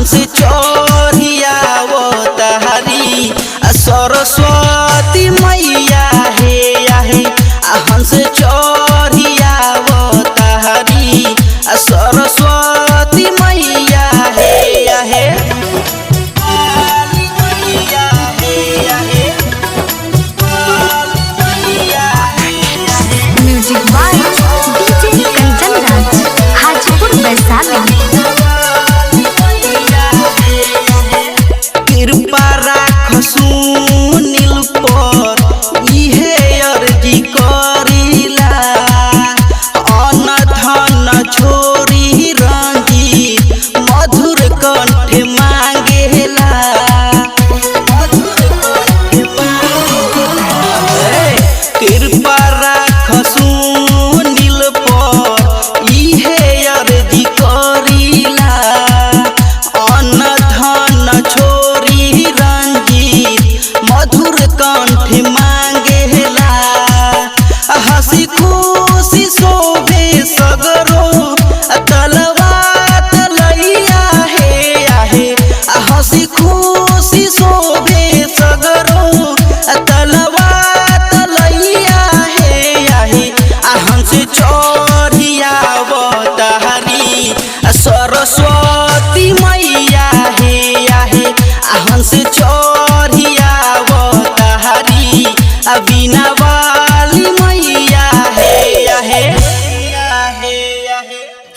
हंस चोरिया वो तहरी सरस्वती मैया हे हंस चोरिया वो तहरी सरस्वती मैया हे music by DJ Kanchan Raj, Hajipur Vaishali. कृपा राख सुनील पर इहे अर्जी करिला, अन्न धन छोरी रंजीत मधुर कंठ मांगेला। कृपा राख सुनील पर इहे अर्जी करिला, अन्न धन छोरी रंजीत मधुर कंठ मांगेला। हंसी खुशी शोभे सगरो तलवा तलैया हे हंसी खुशी शोभे सगरो तलवा तलैया हे हंस चोरिया तहरी सरस्वती मैया हे हंस चोरिया तहरी बिना वाली मैया हे।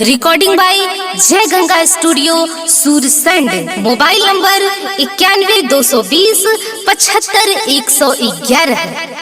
रिकॉर्डिंग बाय जय Ganga studio Sursand. Mobile number 91 220 75 111।